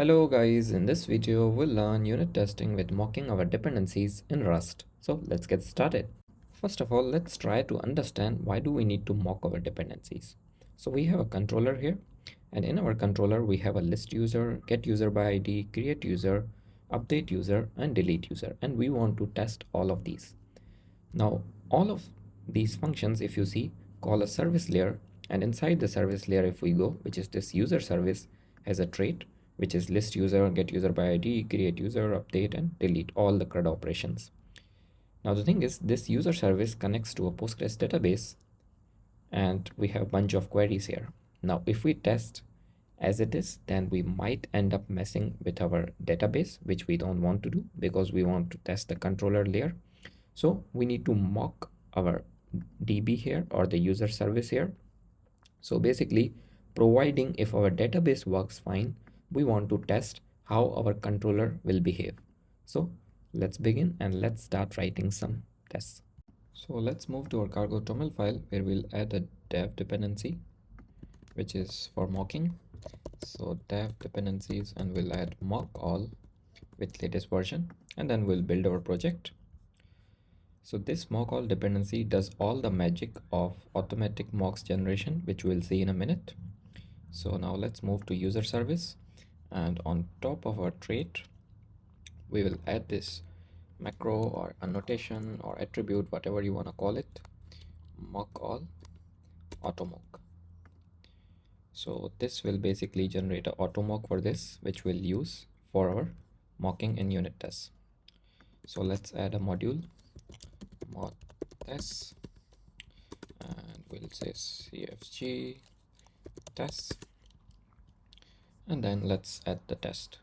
Hello guys, in this video we'll learn unit testing with mocking our dependencies in Rust. So let's get started. First of all, let's try to understand why do we need to mock our dependencies. So we have a controller here, and in our controller we have a list user, get user by ID, create user, update user, and delete user, and we want to test all of these. Now, all of these functions, if you see, call a service layer, and inside the service layer, if we go, which is this user service, has a trait, which is list user, get user by ID, create user, update, and delete all the CRUD operations. Now, the thing is, this user service connects to a Postgres database, and we have a bunch of queries here. Now, if we test as it is, then we might end up messing with our database, which we don't want to do because we want to test the controller layer. So we need to mock our DB here or the user service here. So basically, providing if our database works fine, we want to test how our controller will behave. So let's begin and let's start writing some tests. So let's move to our cargo toml file where we'll add a dev dependency, which is for mocking. So dev dependencies, and we'll add mock all with latest version, and then we'll build our project. So this mock all dependency does all the magic of automatic mocks generation, which we'll see in a minute. So now let's move to user service, and on top of our trait, we will add this macro or annotation or attribute, whatever you want to call it, mock all auto mock. So this will basically generate an auto mock for this, which we'll use for our mocking in unit tests. So let's add a module mod tests, and we'll say cfg tests, and then let's add the test.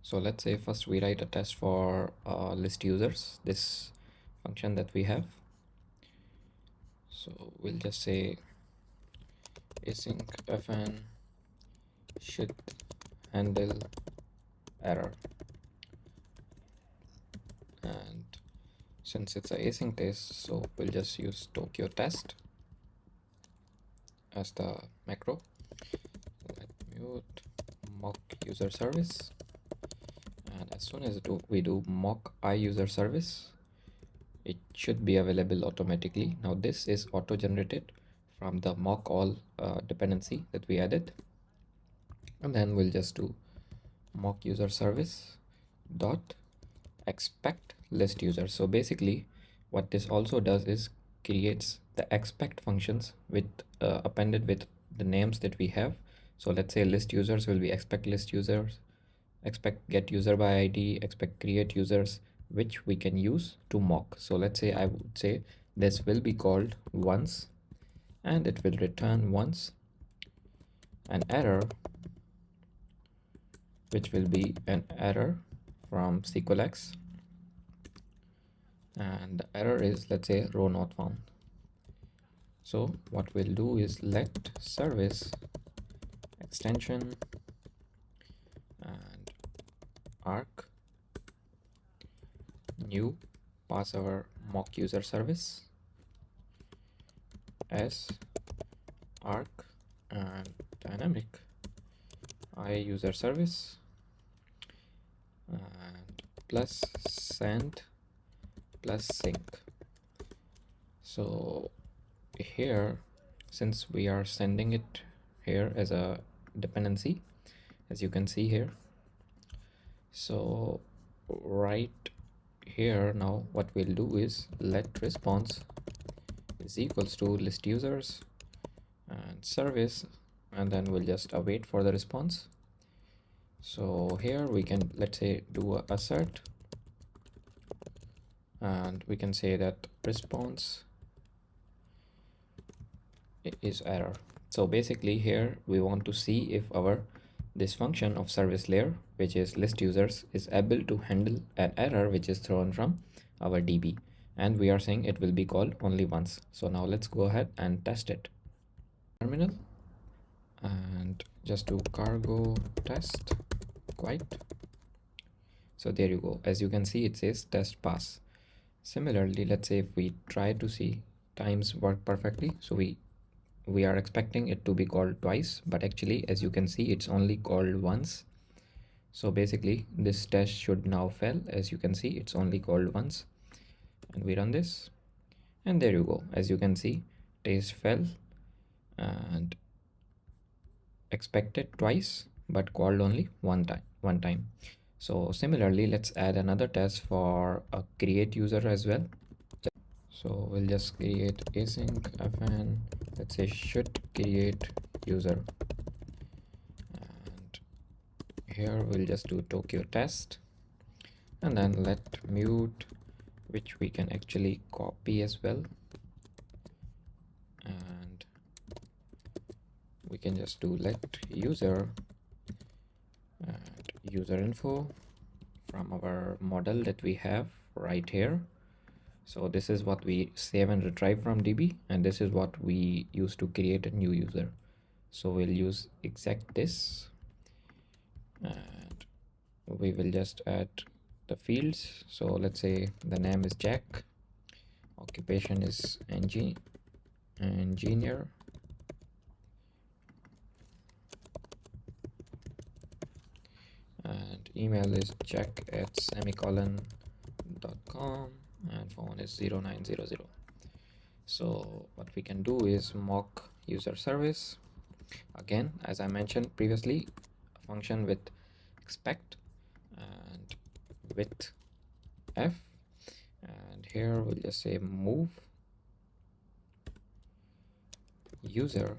So let's say first we write a test for list users, this function that we have. So we'll just say async fn should handle error, and since it's a async test, so we'll just use Tokyo test as the macro. Let mute mock user service, and as soon as we do mock I user service, it should be available automatically. Now this is auto generated from the mock all dependency that we added, and then we'll just do mock user service dot expect list user. So basically what this also does is creates the expect functions with appended with the names that we have. So let's say list users will be expect list users, expect get user by ID, expect create users, which we can use to mock. So let's say I would say this will be called once, and it will return once an error, which will be an error from SQLX, and the error is, let's say, row not found. So what we'll do is let service extension and arc new, pass our mock user service as arc and dynamic I user service, and plus send plus sync. So here, since we are sending it here as a dependency, as you can see here, so right here now what we'll do is let response is equals to list users and service, and then we'll just await for the response. So here we can, let's say, do a assert, and we can say that response is error. So basically here we want to see if our this function of service layer, which is list users, is able to handle an error which is thrown from our DB, and we are saying it will be called only once. So now let's go ahead and test it. Terminal, and just do cargo test quite. So there you go. As you can see, it says test pass. Similarly, let's say if we try to see times work perfectly, so we are expecting it to be called twice, but actually, as you can see, it's only called once. So basically this test should now fail. As you can see, it's only called once, and we run this, and there you go. As you can see, test fell and expected twice but called only one time. So similarly, let's add another test for a create user as well. So we'll just create async fn, let's say should create user, and here we'll just do Tokyo test, and then let mute, which we can actually copy as well, and we can just do let user and user info from our model that we have right here. So this is what we save and retrieve from DB, and this is what we use to create a new user. So we'll use exact this, and we will just add the fields. So let's say the name is Jack, occupation is engineer, and email is jack@semicolon.com, and phone is 0900. So what we can do is mock user service. Again, as I mentioned previously, a function with expect and with f, and here we'll just say move user,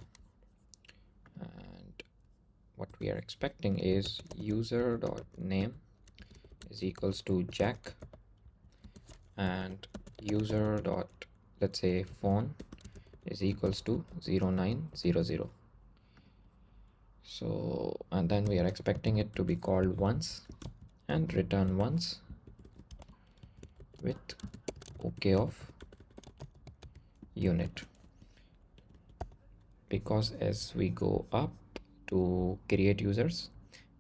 and what we are expecting is user dot name is equals to Jack, and user dot, let's say, phone is equals to 0900. So, and then we are expecting it to be called once and return once with OK of unit, because as we go up to create users,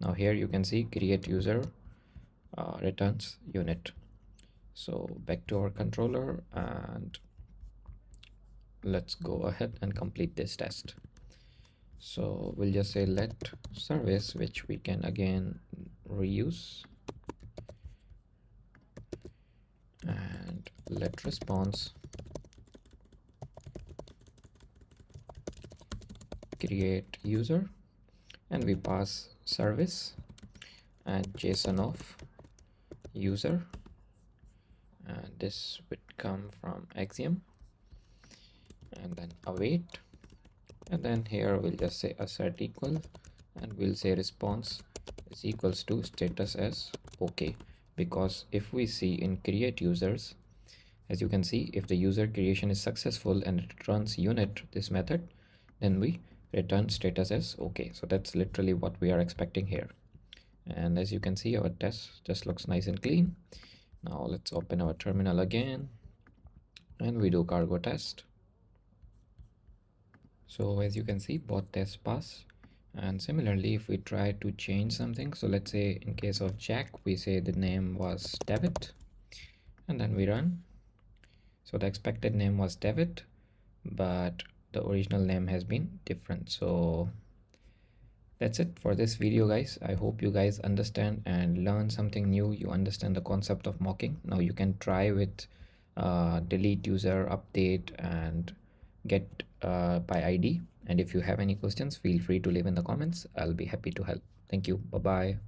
now here you can see create user returns unit. So back to our controller, and let's go ahead and complete this test. So we'll just say let service, which we can again reuse, and let response create user, and we pass service and JSON of user, and this would come from Axiom, and then await, and then here we'll just say assert equal, and we'll say response is equals to status as OK, because if we see in create users, as you can see, if the user creation is successful and it returns unit, this method, then we return status as OK. So that's literally what we are expecting here. And as you can see, our test just looks nice and clean. Now let's open our terminal again, and we do cargo test. So as you can see, both tests pass. And similarly, if we try to change something, so let's say in case of Jack, we say the name was David, and then we run. So the expected name was David, but the original name has been different. So that's it for this video, guys. I hope you guys understand and learn something new. You understand the concept of mocking. Now you can try with delete user, update, and get by ID. And if you have any questions, feel free to leave in the comments. I'll be happy to help. Thank you. Bye bye.